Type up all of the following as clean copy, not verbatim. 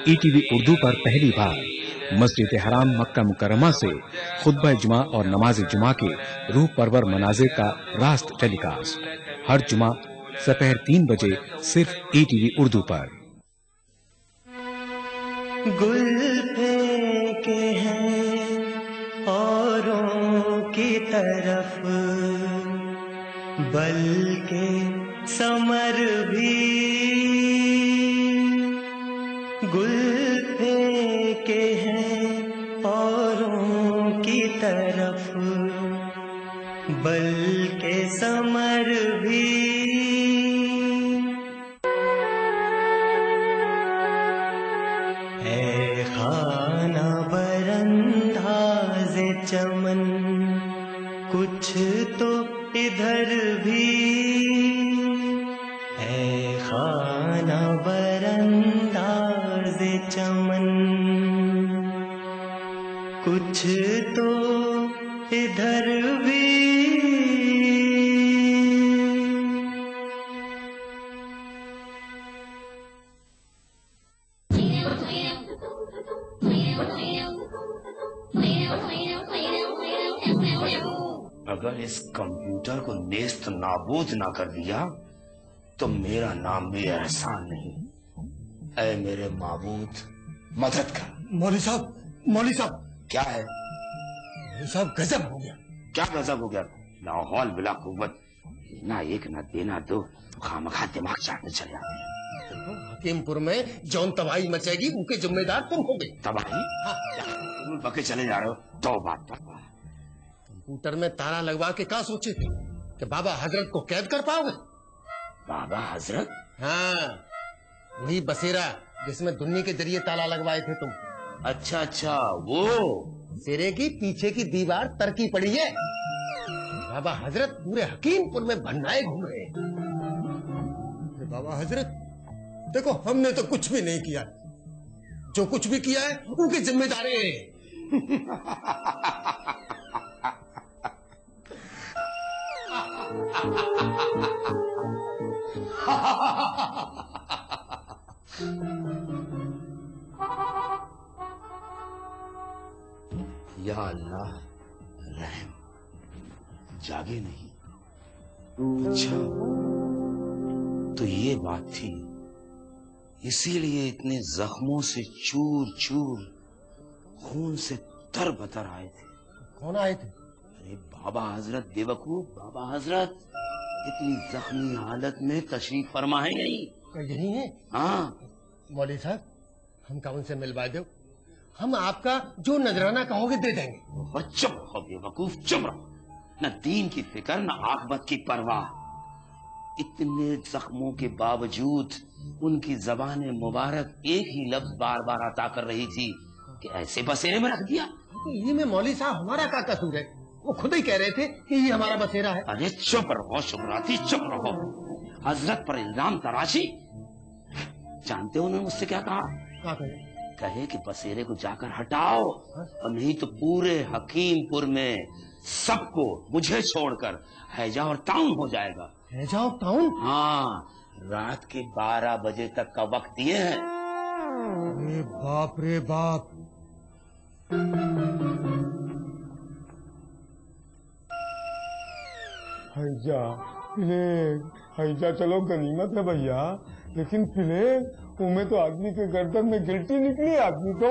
ETV Urdu पर पहली बार मस्जिद हराम मक्का मुकर्रमा से खुतबा जुमा और नमाज जुमा के रूह परवर मनाजिर का रास्त टेलीकास्ट हर जुमा दोपहर 3 बजे सिर्फ ईटीवी उर्दू पर। गुल फेंके हैं औरों की तरफ, बल्कि समर भी गुल फेंके हैं औरों की तरफ, बल्कि समर भी है खाना बरंदाज़े चमन, कुछ तो इधर भी है खाना बरंदाज़े चमन, कुछ तो इधर भी। अगर इस कंप्यूटर को नेस्त नाबूद ना कर दिया तो मेरा नाम भी एहसान नहीं। ऐ मेरे माबूद मदद कर। मौलवी साहब क्या है? मौलवी साहब गजब हो गया। क्या गजब हो गया? लाहौल बिला कुव्वत, ना एक ना देना दो, खामखा दिमाग चाटने चले जाते हैं। हकीमपुर में जौन तबाही मचेगी उनके जिम्मेदार तुम होगे। तबाही? तुम बके चले जा रहे हो। दो बात कंप्यूटर में ताला लगवा के क्या सोचे थे कि बाबा हजरत को कैद कर पाओगे? बाबा हजरत? हाँ, वही बसेरा जिसमें दुन्नी के जरिए ताला लगवाए थे तुम। अच्छा, वो बसेरे की पीछे की दीवार तरकी पड़ी है। बाबा हजरत पूरे हकीमपुर में भन्नाए घूम रहे हैं। बाबा हजरत देखो, हमने तो कुछ भी नहीं किया, जो कुछ भी किया है उनकी जिम्मेदारी है। या अल्लाह रहम, जागे नहीं। अच्छा, तो ये बात थी, इसीलिए इतने जख्मों से चूर चूर खून से तरबतर आए थे। कौन आए थे? अरे बाबा हजरत बेवकूफ, बाबा हजरत इतनी जख्मी हालत में तशरीफ फरमा है यही है। हाँ मौलवी साहब, हम का उनसे मिलवा दो, हम आपका जो नजराना कहोगे दे देंगे। और चुप रहो बेवकूफ, चुप रहो। न दीन की फिक्र न आखिरत की परवाह। इतने जख्मों के बावजूद उनकी जबान मुबारक एक ही लफ्ज बार बार अता कर रही थी कि ऐसे बसेरे में रख दिया। तो ये में मौलवी साहब हमारा क्या कसूर है? वो खुद ही कह रहे थे कि ये हमारा बसेरा है। अरे चुप रहो शुक्राती, चुप रहो। हजरत पर इल्जाम तराशी। जानते हो उन्होंने मुझसे क्या कहा? क्या कहे? कहे कि बसेरे को जाकर हटाओ, और नहीं तो पूरे हकीमपुर में सबको मुझे छोड़कर हैजा और ताउन हो जाएगा। हैजा और ताउन? हाँ, रात के 12 बजे तक का वक्त दिए हैं। अरे बाप रे बाप। हैजा हैजा चलो गनीमत है भैया, लेकिन प्लेग उमें तो आदमी के गर्दन में गिल्टी निकली आदमी तो।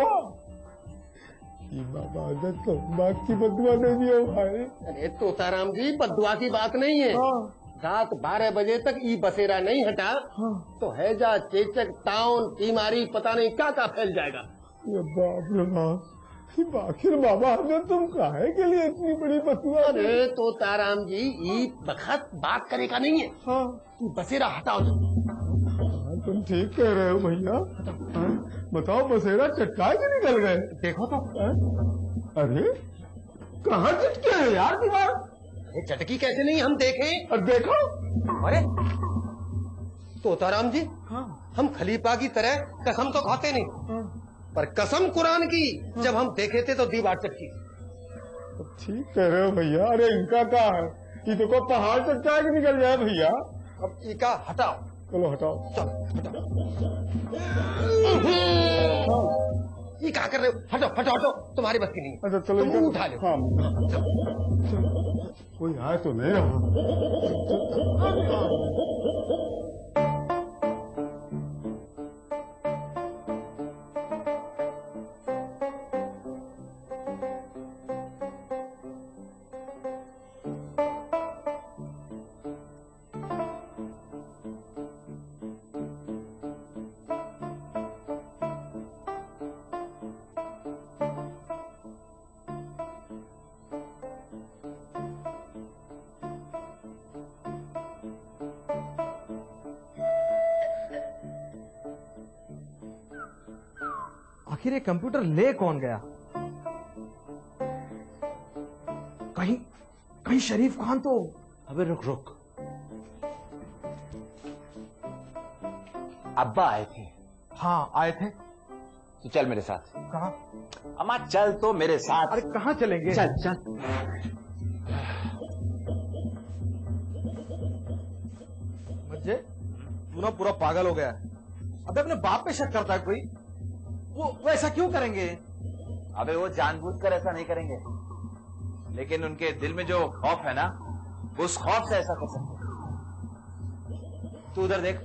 ये बाबा हजरत तो बात की बदुआ दे दिया भाई। अरे तोताराम जी, बदुआ की बात नहीं है। रात 12 बजे तक ई बसेरा नहीं हटा तो हैजा, चेचक, ताउन, बीमारी पता नहीं क्या क्या फैल जाएगा। ये बाप रे बाप, आखिर बाबा हजरत तुम काहे के लिए इतनी बड़ी बदुआ? अरे तोताराम जी, ई बखत बात करे का नहीं है। हाँ, तू बसेरा हटाओ। तुम ठीक कह रहे हो भैया। बताओ, बसेरा चटकाए के निकल गए? देखो तो। अरे कहाँ चटके हैं यार दीवार? चटकी कैसे नहीं, हम देखें। और देखो। अरे तोताराम जी, हम खलीफा की तरह कसम तो खाते नहीं, पर कसम कुरान की जब हम देखे थे तो दीवार चटकी। ठीक कह रहे हो भैया। अरे इनका क्या है, ये देखो पहाड़ चटका के निकल जाए भैया। अब ये का हटाओ। चलो हटाओ। चलो हटाओ। ये क्या कर रहे हो? हटाओ हटाओ हटाओ, तुम्हारी बस की नहीं। अच्छा चलो तुम इधर- उठा लो। हाँ कोई आए तो नहीं रहा। आखिर ये कंप्यूटर ले कौन गया? कहीं कहीं शरीफ खान तो। अबे रुक रुक, अब्बा आए थे हाँ आए थे। तो चल मेरे साथ। कहा? अम्मा चल तो मेरे साथ। अरे कहाँ चलेंगे? चल चल। बच्चे तू ना पूरा पागल हो गया है। अबे अपने बाप पे शक करता है कोई? वो ऐसा क्यों करेंगे? अबे वो जानबूझकर ऐसा नहीं करेंगे, लेकिन उनके दिल में जो खौफ है ना, उस खौफ से ऐसा कर सकते हैं। तू उधर देख।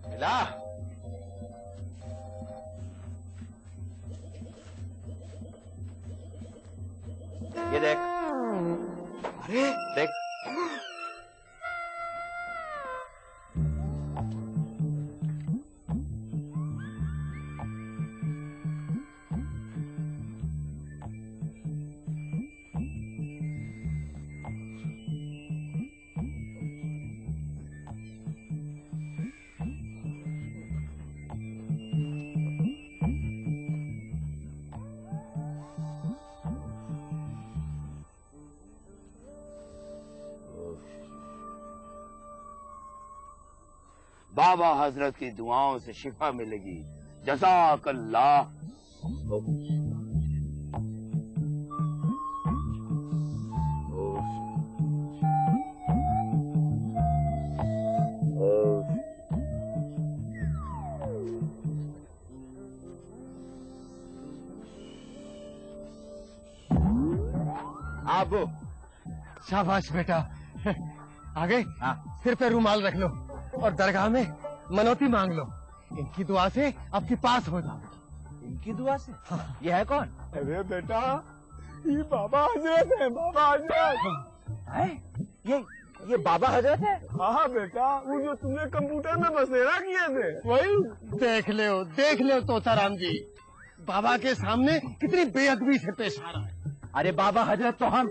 मिला? ये देख। अरे देख। बाबा हजरत की दुआओं से शिफा मिलेगी। जज़ाकल्लाह। आप शाबाश बेटा, आ गए? हाँ। सिर पे रुमाल रख लो और दरगाह में मनौती मांग लो। इनकी दुआ से आपकी पास हो जाओ। इनकी दुआ से? ये है कौन? अरे बेटा ये बाबा हजरत है, बाबा हजरत। है? ये बाबा हजरत है? हाँ बेटा, वो जो तुमने कंप्यूटर में बसेरा किए थे वही। देख लो तोताराम जी, बाबा के सामने कितनी बेअदबी से पेश आ रहा है। अरे बाबा हजरत तो हम,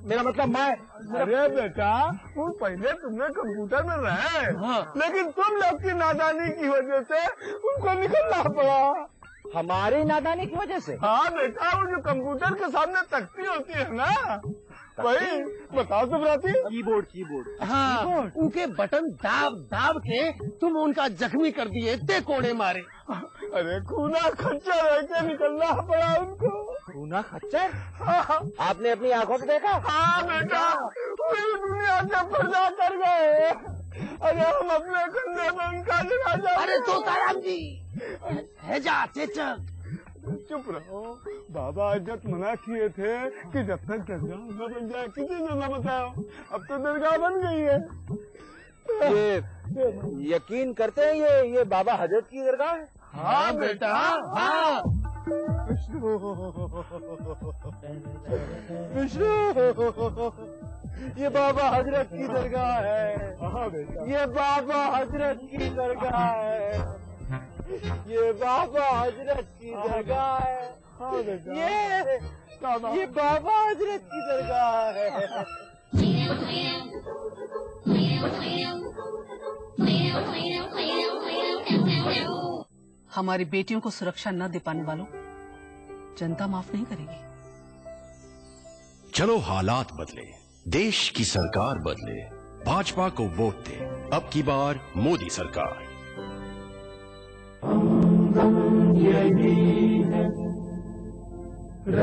मेरा मतलब मैं। अरे बेटा वो पहले तुमने कंप्यूटर में रहे, हाँ। लेकिन तुम लोग की नादानी की वजह से उनको निकलना पड़ा। हमारी नादानी की वजह से? हाँ बेटा, वो जो कंप्यूटर के सामने तख्ती होती है ना, वही बताओ सुब्राती। कीबोर्ड। हाँ, उनके बटन दाब के तुम उनका जख्मी कर दिए, ते कोड़े मारे। अरे खूना खच्चर रह के निकलना पड़ा उनको। खूना खच्चर? हाँ आपने अपनी आंखों से देखा? हाँ बेटा, पूरी दुनिया से पर्दा कर गए। अरे हम अपने कंधे में उनका जनाजा। अरे तोताराम जी, है जा चेचक। चुप रहो, बाबा हजरत मना किए थे कि जब तक दरगाह न बन जाए किसी से न बताओ। अब तो दरगाह बन गई है। ये यकीन करते हैं ये बाबा हजरत की दरगाह है? हाँ बेटा, हाँ। ये बाबा हजरत की दरगाह है। हाँ बेटा, ये बाबा हजरत की दरगाह है। ये बाबा हजरत की दरगाह है। हाँ बेटा, ये बाबा हजरत की दरगाह है। हमारी बेटियों को सुरक्षा न दे पाने वालों जनता माफ नहीं करेगी। चलो हालात बदले, देश की सरकार बदले, भाजपा को वोट दे। अब की बार मोदी सरकार। वही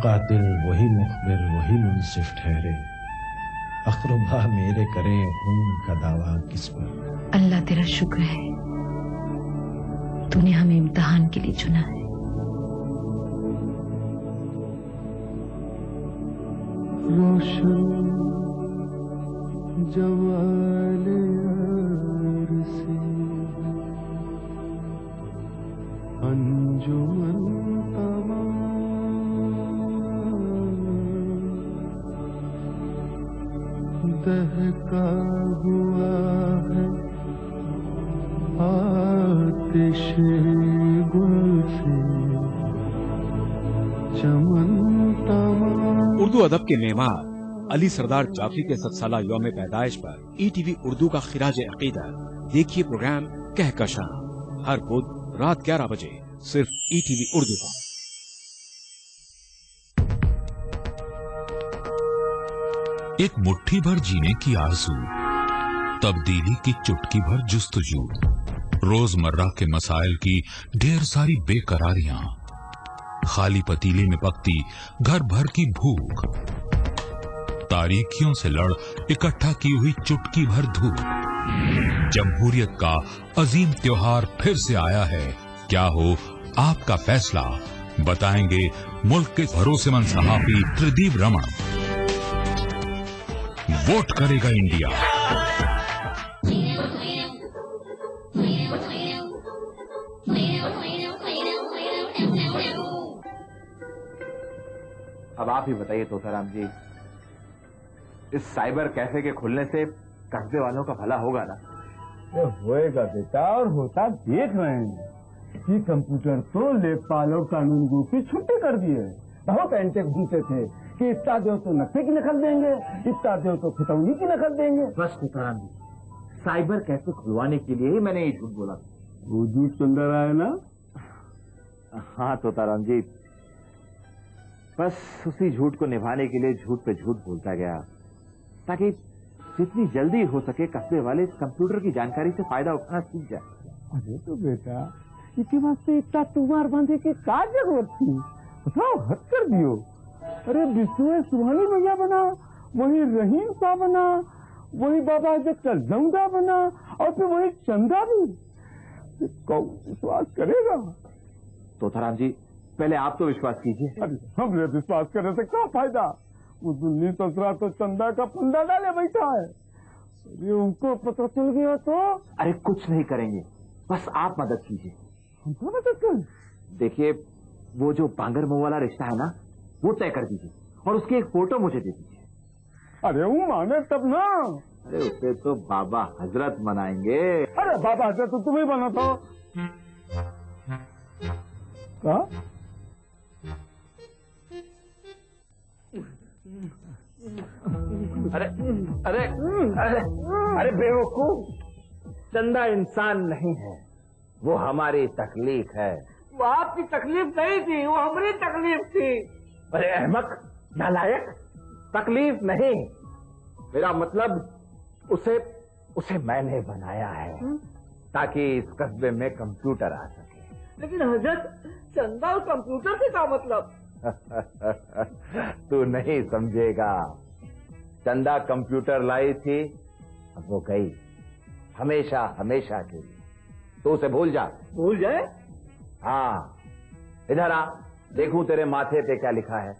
कातिल, वही मुखबिर, वही मुंसिफ ठहरे, अक़रबा मेरे करें खून का दावा किस पर। अल्लाह तेरा शुक्र है, तूने हमें इम्तिहान के लिए चुना है। रोशन जवाले यार से अंजुमन तमाम दहका हुआ है आतिश गुल से चमन तमाम। उर्दू अदब के मेहमान अली सरदार जाफरी के 7 साला यौम पैदाइश पर ETV उर्दू का खिराज अकीदत देखिए प्रोग्राम कहकशां हर बुध रात 11 बजे सिर्फ ETV उर्दू पर। एक मुट्ठी भर जीने की आरज़ू, तब्दीली की चुटकी भर जुस्तजू, रोजमर्रा के मसाइल की ढेर सारी बेकरारियां, खाली पतीले में पकती घर भर की भूख, तारीखियों से लड़ इकट्ठा की हुई चुटकी भर धूप। जमहूरियत का अजीम त्योहार फिर से आया है, क्या हो आपका फैसला, बताएंगे मुल्क के भरोसेमंद सहाफी त्रिदीप रमन। वोट करेगा इंडिया। अब आप ही बताइए तोताराम जी, इस साइबर कैफे के खुलने से कस्बे वालों का भला होगा ना? होएगा बेटा, और होता देख रहे हैं कि कंप्यूटर तो लेखपालों कानून गो की छुट्टी कर दिए। बहुत एंटेक जीते थे कि इतना दो तो नक्शे की नकल देंगे, इतना दो तो खितौनी की नकल देंगे। बस तोताराम जी, साइबर कैफे खुलवाने के लिए ही मैंने ये झूठ बोला। वो झूठ सुंदर आए ना? हाँ तोताराम जी, बस उसी झूठ को निभाने के लिए झूठ पे झूठ बोलता गया, ताकि जितनी जल्दी हो सके कस्बे वाले कंप्यूटर की जानकारी से फायदा उठाना सीख जाए। अरे तो बेटा, इसके वास्ते इतना तुम्हार बांधे की क्या जरूरत थी? बताओ, हद कर दियो। अरे विष्णु सुहानी भैया बना, वही रहीम शाह बना, वही बाबा का जमदा बना, और फिर वही चंदा भी। कौन विश्वास करेगा? तोताराम जी, पहले आप तो विश्वास कीजिए। अरे हमने विश्वास करने से क्या फायदा? वो दुल्ली ससुरा तो चंदा का फंदा डाले बैठा है। अरे उनको पता चल गया तो? अरे कुछ नहीं करेंगे, बस आप मदद कीजिए। हमको मदद कर? देखिए, वो जो बांगर मुंह वाला रिश्ता है ना, वो तय कर दीजिए और उसकी एक फोटो मुझे दे दीजिए। अरे वो माने तब ना। अरे उसे तो बाबा हजरत मनाएंगे। अरे बाबा हजरत तो तुम्हें बना था। क्या? अरे अरे अरे अरे बेवकूफ, चंदा इंसान नहीं है, वो हमारी तकलीफ है। वो आपकी तकलीफ नहीं थी, वो हमारी तकलीफ थी। अरे अहमक, नालायक, तकलीफ नहीं, मेरा मतलब उसे मैंने बनाया है ताकि इस कस्बे में कंप्यूटर आ सके। लेकिन हजरत, चंदा और कंप्यूटर से क्या मतलब? तू नहीं समझेगा। चंदा कंप्यूटर लाई थी, अब वो गई, हमेशा हमेशा के लिए। तो उसे भूल जा। भूल जाए? हाँ, इधर आ, देखूं तेरे माथे पे क्या लिखा है।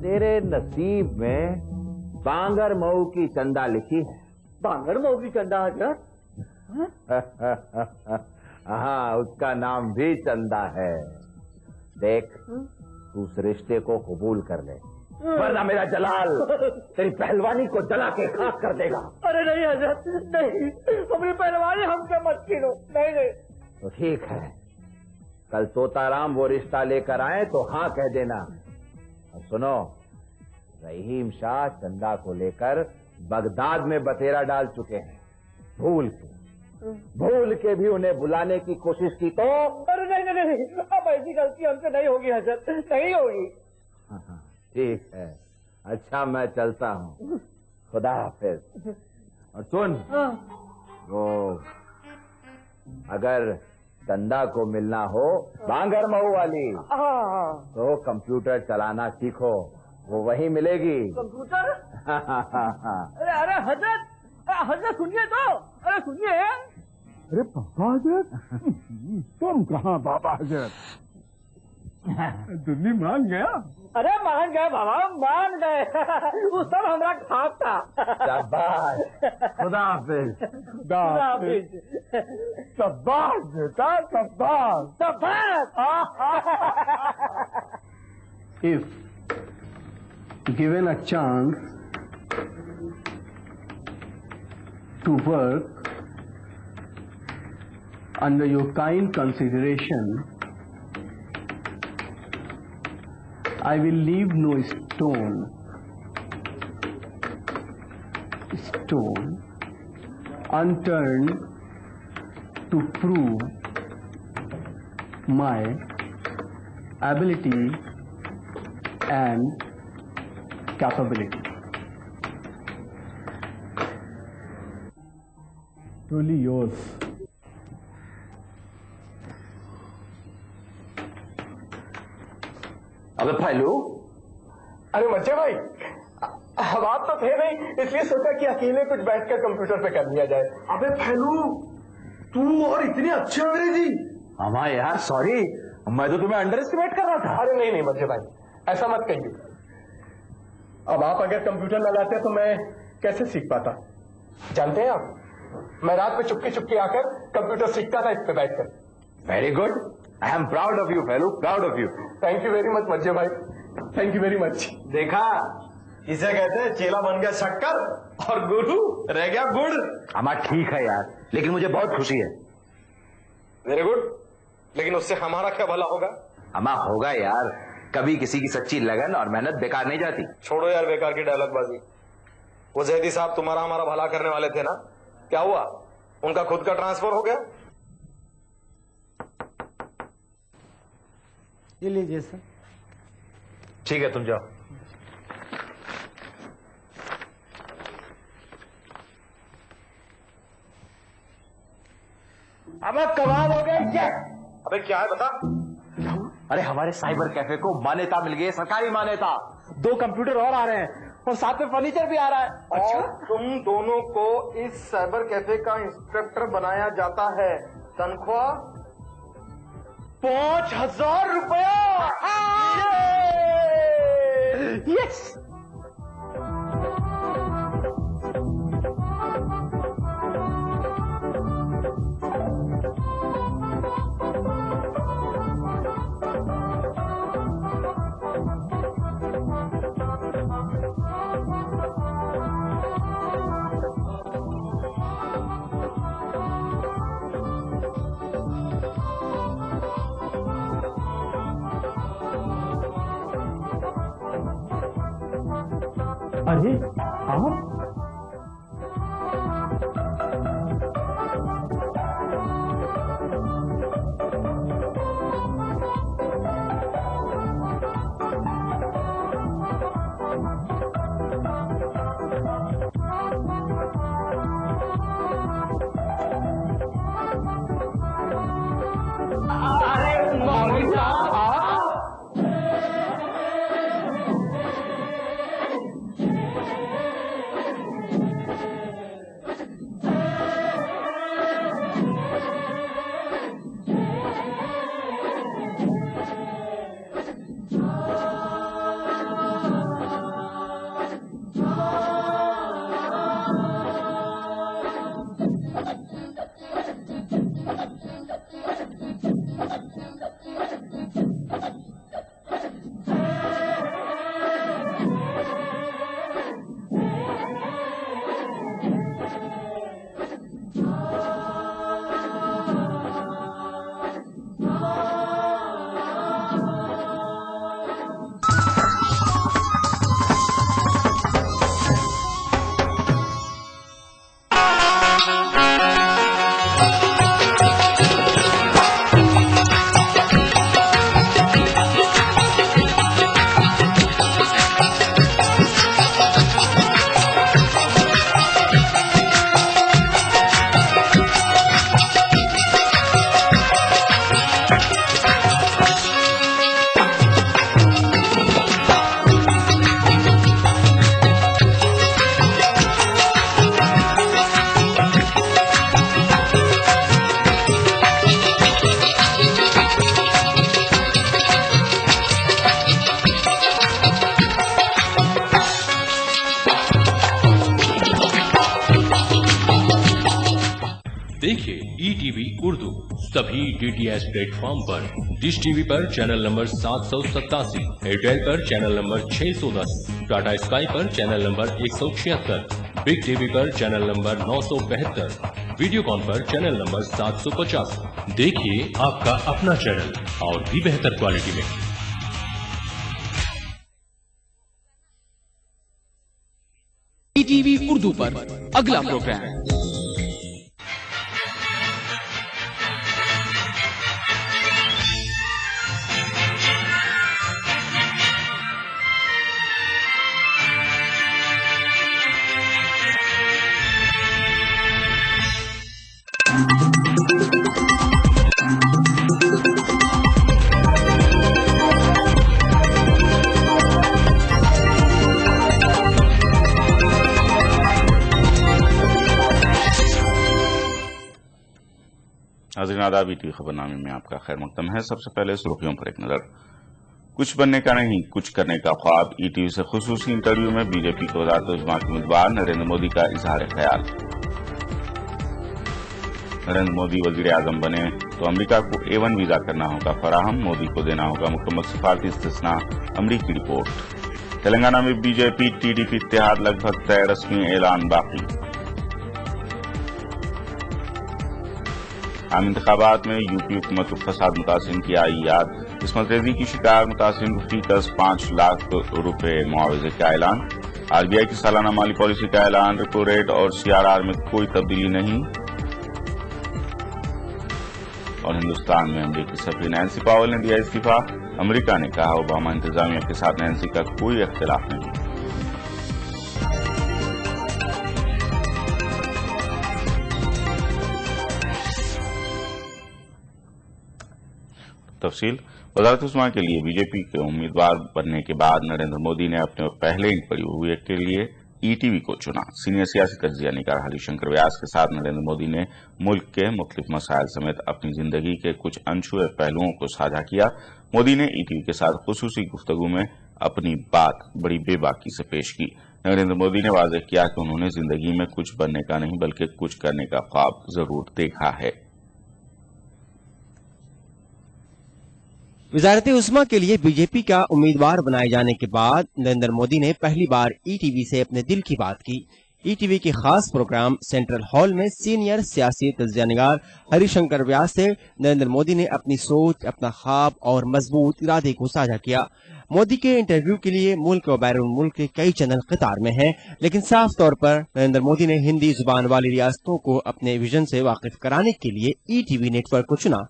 तेरे नसीब में बांगर मऊ की चंदा लिखी है। बांगर मऊ की चंदा हजरत? हाँ, उसका नाम भी चंदा है। देख, तू उस रिश्ते को कबूल कर ले, वरना मेरा जलाल तेरी पहलवानी को जला के खाक कर देगा। अरे नहीं हजरत, नहीं, अपनी पहलवानी हमसे मत छीनो। नहीं नहीं। तो ठीक है, कल तोताराम वो रिश्ता लेकर आए तो हाँ कह देना। और सुनो, रहीम शाह चंदा को लेकर बगदाद में बतेरा डाल चुके हैं। भूल के भी उन्हें बुलाने की कोशिश की तो अरे नहीं नहीं नहीं, अब ऐसी गलती हमसे नहीं होगी हजरत, नहीं होगी। ठीक है, अच्छा मैं चलता हूँ, खुदा हाफिज। और सुन, वो अगर चंदा को मिलना हो बांगर महू वाली तो कंप्यूटर चलाना सीखो, वो वहीं मिलेगी। कंप्यूटर? अरे अरे हजरत, हजरत सुनिए तो, अरे सुनिए। अरे बाबा हजरत, तुम कहाँ बाबा हजरत? दुल्ली मान गया? अरे मान गए बाबा, मान गए। वो सब हमारा खाप था। शाबाश, खुदा हाफिज। खुदा हाफिज। शाबाश बेटा, शाबाश शाबाश। If given a chance to work under your kind consideration, I will leave no stone unturned to prove my ability and capability. Truly yours. अबे फैलू, अरे मच्छे भाई, अब आप तो थे नहीं, इसलिए सोचा कि अकेले कुछ बैठकर कंप्यूटर पे कर लिया जाए। अबे फैलू, तू और इतनी अच्छी अंग्रेजी। हमा यार सॉरी, मैं तो तुम्हें अंडर एस्टिमेट कर रहा था। अरे नहीं नहीं मच्छे भाई, ऐसा मत कहिए। अब आप अगर कंप्यूटर लगाते तो मैं कैसे सीख पाता? जानते हैं आप, मैं रात में चुपके चुपके आकर कंप्यूटर सीखता था इस पे बैठकर। Very good, I am proud of you fellow, proud of you. Thank you very much मज्जे भाई, थैंक यू वेरी मच। देखा, इसे कहते हैं चेला बन गया शक्कर और गुरु रह गया गुड़। हमा ठीक है यार, लेकिन मुझे बहुत खुशी है। वेरी गुड, लेकिन उससे हमारा क्या भला होगा? हमा होगा यार, कभी किसी की सच्ची लगन और मेहनत बेकार नहीं जाती। छोड़ो यार बेकार की डायलॉग बाजी। वो जैदी साहब तुम्हारा हमारा भला करने वाले थे ना, क्या हुआ? उनका खुद का ट्रांसफर हो गया? ये लीजिए सर। ठीक है, तुम जाओ। अब कमाल हो गया क्या? अबे क्या है बता? अरे हमारे साइबर कैफे को मान्यता मिल गई है, सरकारी मान्यता। 2 कंप्यूटर और आ रहे हैं और साथ में फर्नीचर भी आ रहा है। अच्छा? और तुम दोनों को इस साइबर कैफे का इंस्ट्रक्टर बनाया जाता है। तनख्वाह 5,000 रुपया। यस। अरे आप ईटीवी उर्दू सभी डीटीएच प्लेटफॉर्म पर, डिश टीवी पर चैनल नंबर 787, एयरटेल पर चैनल नंबर 610, टाटा स्काई पर चैनल नंबर 176, बिग टीवी पर चैनल नंबर 972, वीडियोकॉन पर चैनल नंबर 750। देखिए आपका अपना चैनल और भी बेहतर क्वालिटी में। ईटीवी उर्दू पर अगला प्रोग्राम हाज़रीन आदाब, ईटीवी खबरनामे में आपका खैर मकदम है। सबसे पहले सुर्खियों पर एक नजर। कुछ बनने का नहीं, कुछ करने का ख्वाब। ईटीवी से खुसूसी इंटरव्यू में बीजेपी को वज़ारत-ए-उज़्मा के उम्मीदवार नरेंद्र मोदी का इजहार ख्याल। नरेंद्र मोदी वजीर आजम बने तो अमेरिका को A1 वीजा करना होगा फराहम, मोदी को देना होगा मुकम्मल सफारती इस्तिस्ना, अमरीकी रिपोर्ट। तेलंगाना में बीजेपी टीडीपी इत्तेहाद लगभग तय, रस्मी ऐलान बाकी। आम इंतखाबात में यूपी हुकूमत को फसाद मुतासिरीन की आई याद। इस्मत रेजी की शिकार मुतासिरीन को फी कस 5 लाख रुपए मुआवजे का ऐलान। आरबीआई की सालाना माली पॉलिसी का ऐलान। रेपो रेट और सीआरआर में कोई तब्दीली नहीं। और हिंदुस्तान में अमरीकी सफीर नैन्सी पावेल ने दिया इस्तीफा। अमरीका ने कहा ओबामा इंतजामिया के साथ नैन्सी का कोई इख्तिलाफ नहीं। तफसील। वज़ारत-ए-उज़्मा के लिए बीजेपी के उम्मीदवार बनने के बाद नरेंद्र मोदी ने अपने पहले इंटरव्यू के लिए ईटीवी को चुना। सीनियर सियासी तज्जिया निगार हरिशंकर व्यास के साथ नरेंद्र मोदी ने मुल्क के मुख्तलिफ मसाइल समेत अपनी जिंदगी के कुछ अनछुए पहलुओं को साझा किया। मोदी ने ईटीवी के साथ खुसूसी गुफ्तगू में अपनी बात बड़ी बेबाकी से पेश की। नरेंद्र मोदी ने वाज़ेह किया कि उन्होंने जिंदगी में कुछ बनने का नहीं बल्कि कुछ करने का ख्वाब जरूर देखा है। वज़ारत-ए-उज़्मा के लिए बीजेपी का उम्मीदवार बनाए जाने के बाद नरेंद्र मोदी ने पहली बार ईटीवी से अपने दिल की बात की। ईटीवी के खास प्रोग्राम सेंट्रल हॉल में सीनियर सियासी तज्जियानिगार हरिशंकर व्यास से नरेंद्र मोदी ने अपनी सोच, अपना ख्वाब और मजबूत इरादे को साझा किया। मोदी के इंटरव्यू के लिए मुल्क और बैरून मुल्क के कई चैनल कतार में हैं, लेकिन साफ तौर पर नरेंद्र मोदी ने हिंदी जुबान वाली रियासतों को अपने विजन से वाकिफ कराने के लिए ईटीवी नेटवर्क को चुना।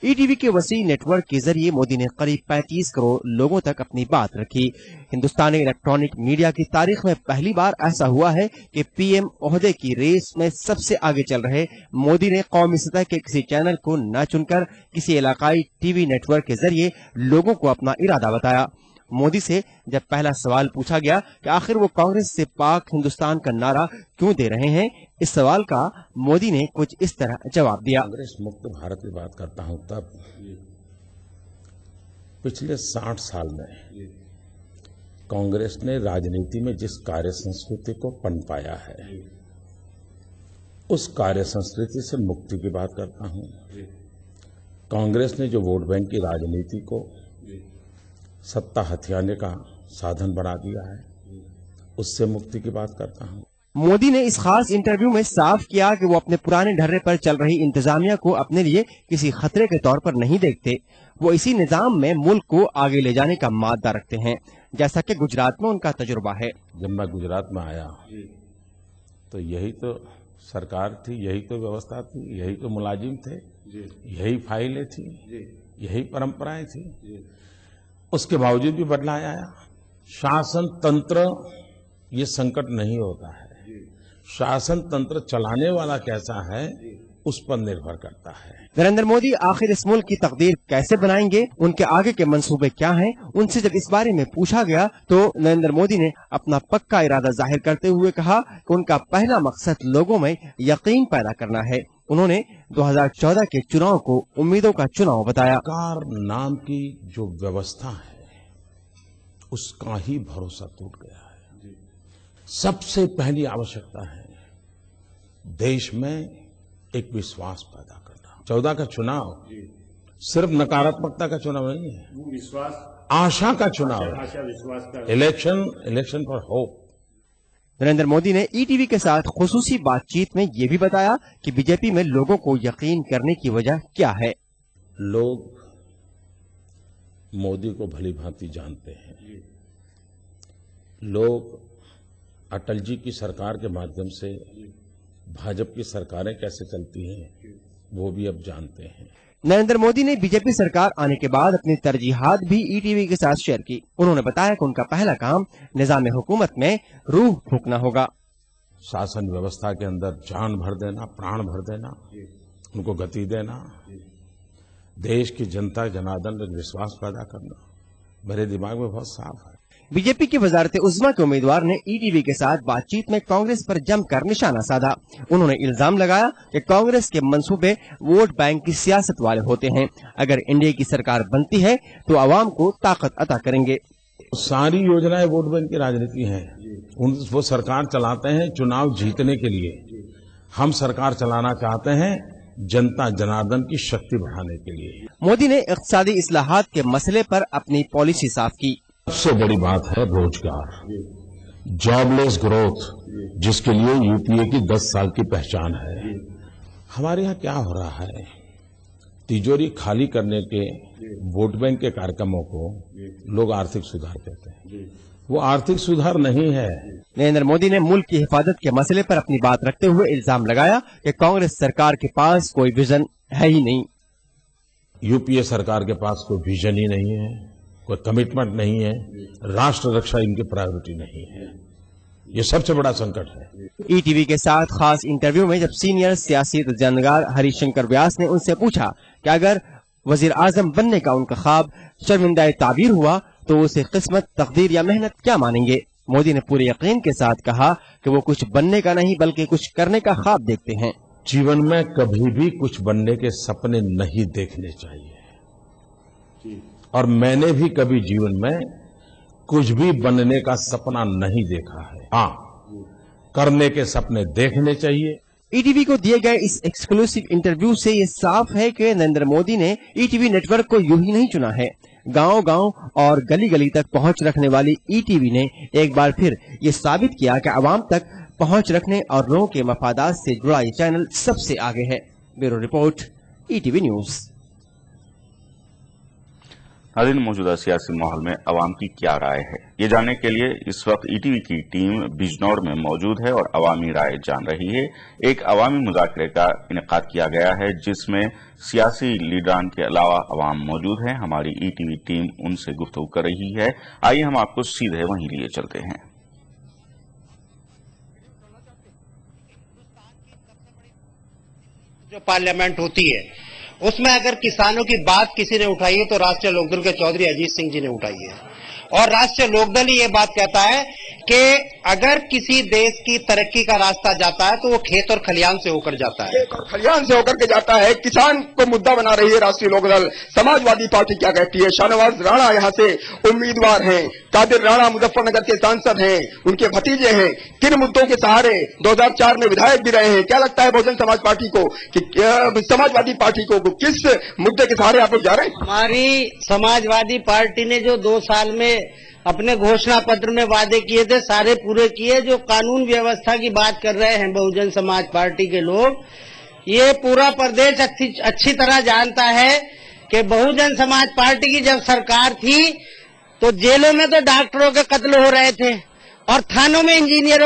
ईटीवी के वसी नेटवर्क के जरिए मोदी ने करीब 35 करोड़ लोगों तक अपनी बात रखी। हिंदुस्तानी इलेक्ट्रॉनिक मीडिया की तारीख में पहली बार ऐसा हुआ है कि पीएम ओहदे की रेस में सबसे आगे चल रहे मोदी ने कौमी सतह के किसी चैनल को न चुनकर किसी इलाकाई टीवी नेटवर्क के जरिए लोगों को अपना इरादा बताया। मोदी से जब पहला सवाल पूछा गया कि आखिर वो कांग्रेस से पाक हिंदुस्तान का नारा क्यों दे रहे हैं, इस सवाल का मोदी ने कुछ इस तरह जवाब दिया। कांग्रेस मुक्त भारत की बात करता हूं तब पिछले 60 साल में कांग्रेस ने राजनीति में जिस कार्य संस्कृति को पनपाया है, उस कार्य संस्कृति से मुक्ति की बात करता हूं। कांग्रेस ने जो वोट बैंक की राजनीति को सत्ता हथियाने का साधन बना दिया है, उससे मुक्ति की बात करता हूं। मोदी ने इस खास इंटरव्यू में साफ किया कि वो अपने पुराने ढर्रे पर चल रही इंतजामिया को अपने लिए किसी खतरे के तौर पर नहीं देखते। वो इसी निजाम में मुल्क को आगे ले जाने का मादा रखते हैं, जैसा कि गुजरात में उनका तजुर्बा है। जब मैं गुजरात में आया तो यही तो सरकार थी, यही तो व्यवस्था थी, यही तो मुलाजिम थे, यही फाइलें थी, यही परंपराएं थी। उसके बावजूद भी बदलाव आया। शासन तंत्र ये संकट नहीं होता है, शासन तंत्र चलाने वाला कैसा है उस पर निर्भर करता है। नरेंद्र मोदी आखिर इस मुल्क की तकदीर कैसे बनाएंगे, उनके आगे के मंसूबे क्या हैं, उनसे जब इस बारे में पूछा गया तो नरेंद्र मोदी ने अपना पक्का इरादा जाहिर करते हुए कहा कि उनका पहला मकसद लोगों में यकीन पैदा करना है। उन्होंने 2014 के चुनाव को उम्मीदों का चुनाव बताया। सरकार नाम की जो व्यवस्था है उसका ही भरोसा टूट गया है। सबसे पहली आवश्यकता है देश में एक विश्वास पैदा करना। 14 का चुनाव सिर्फ नकारात्मकता का चुनाव नहीं है, विश्वास, आशा का चुनाव है। आशा विश्वास का election for hope. Narendra Modi ने ईटीवी के साथ खुसूसी बातचीत में ये भी बताया कि बीजेपी में लोगों को यकीन करने की वजह क्या है। लोग मोदी को भली भांति जानते हैं, लोग अटल जी की सरकार के माध्यम से भाजपा की सरकारें कैसे चलती हैं वो भी अब जानते हैं। नरेंद्र मोदी ने बीजेपी सरकार आने के बाद अपनी तरजीहात भी ईटीवी के साथ शेयर की। उन्होंने बताया कि उनका पहला काम निजाम हुकूमत में रूह फूंकना होगा। शासन व्यवस्था के अंदर जान भर देना, प्राण भर देना, उनको गति देना, देश की जनता जनार्दन में विश्वास पैदा करना मेरे दिमाग में बहुत साफ है। बीजेपी की वजारत उज़्मा के उम्मीदवार ने ईटीवी के साथ बातचीत में कांग्रेस पर जमकर निशाना साधा। उन्होंने इल्जाम लगाया कि कांग्रेस के मंसूबे वोट बैंक की सियासत वाले होते हैं। अगर एनडीए की सरकार बनती है तो आवाम को ताकत अता करेंगे। सारी योजनाएं वोट बैंक की राजनीति है। वो सरकार चलाते हैं चुनाव जीतने के लिए, हम सरकार चलाना चाहते हैं जनता जनार्दन की शक्ति बढ़ाने के लिए। मोदी ने इक़्तिसादी इस्लाहात के मसले पर अपनी पॉलिसी साफ की। सबसे बड़ी बात है रोजगार, जॉबलेस ग्रोथ, जिसके लिए यूपीए की 10 साल की पहचान है। हमारे यहाँ क्या हो रहा है, तिजोरी खाली करने के वोट बैंक के कार्यक्रमों को लोग आर्थिक सुधार कहते हैं, वो आर्थिक सुधार नहीं है। नरेंद्र मोदी ने मुल्क की हिफाजत के मसले पर अपनी बात रखते हुए इल्जाम लगाया कि कांग्रेस सरकार के पास कोई विजन है ही नहीं। यूपीए सरकार के पास कोई विजन ही नहीं है, कोई कमिटमेंट नहीं है, राष्ट्र रक्षा इनकी प्रायोरिटी नहीं है। ये सबसे बड़ा संकट है। ईटीवी के साथ खास इंटरव्यू में जब सीनियर सियासी तजज़ियातकार हरिशंकर व्यास ने उनसे पूछा कि अगर वजीर आजम बनने का उनका ख्वाब शर्मिंदा ताबीर हुआ तो उसे किस्मत, तकदीर या मेहनत क्या मानेंगे, मोदी ने पूरे यकीन के साथ कहा कि वो कुछ बनने का नहीं बल्कि कुछ करने का ख्वाब देखते हैं। जीवन में कभी भी कुछ बनने के सपने नहीं देखने चाहिए, और मैंने भी कभी जीवन में कुछ भी बनने का सपना नहीं देखा है। हाँ, करने के सपने देखने चाहिए। ईटीवी को दिए गए इस एक्सक्लूसिव इंटरव्यू से ये साफ है कि नरेंद्र मोदी ने ईटीवी नेटवर्क को यूं ही नहीं चुना है। गांव-गांव और गली-गली तक पहुंच रखने वाली ईटीवी ने एक बार फिर ये साबित किया कि आवाम तक पहुंच रखने और लोगों के मफादात से जुड़ा ये चैनल सबसे आगे है। Bureau report, ETV news. नाज़रीन, मौजूदा सियासी माहौल में अवाम की क्या राय है, ये जानने के लिए इस वक्त ईटीवी की टीम बिजनौर में मौजूद है और अवामी राय जान रही है। एक अवामी मुज़ाकरे का इनेकाद किया गया है जिसमें सियासी लीडरान के अलावा अवाम मौजूद हैं। हमारी ईटीवी टीम उनसे गुफ्तगू कर रही है। आइए हम आपको सीधे वहीं लिए चलते हैं। जो पार्लियामेंट होती है उसमें अगर किसानों की बात किसी ने उठाई है तो राष्ट्रीय लोकदल के चौधरी अजीत सिंह जी ने उठाई है, और राष्ट्रीय लोकदल ही ये बात कहता है कि अगर किसी देश की तरक्की का रास्ता जाता है तो वो खेत और खलियान से होकर जाता है। खेत और खलियान से होकर के जाता है। किसान को मुद्दा बना रही है राष्ट्रीय लोकदल। समाजवादी पार्टी क्या कहती है? शाहनवाज राणा यहाँ से उम्मीदवार हैं, कादिर राणा मुजफ्फरनगर के सांसद हैं, उनके भतीजे हैं। किन मुद्दों के सहारे 2004 में विधायक भी रहे हैं? क्या लगता है बहुजन समाज पार्टी को कि समाजवादी पार्टी को किस मुद्दे के सहारे आप लोग जा रहे हैं? हमारी समाजवादी पार्टी ने जो 2 साल में अपने घोषणा पत्र में वादे किए थे सारे पूरे किए। जो कानून व्यवस्था की बात कर रहे हैं बहुजन समाज पार्टी के लोग, ये पूरा प्रदेश अच्छी तरह जानता है कि बहुजन समाज पार्टी की जब सरकार थी तो जेलों में तो डॉक्टरों के कत्ल हो रहे थे और थानों में इंजीनियरों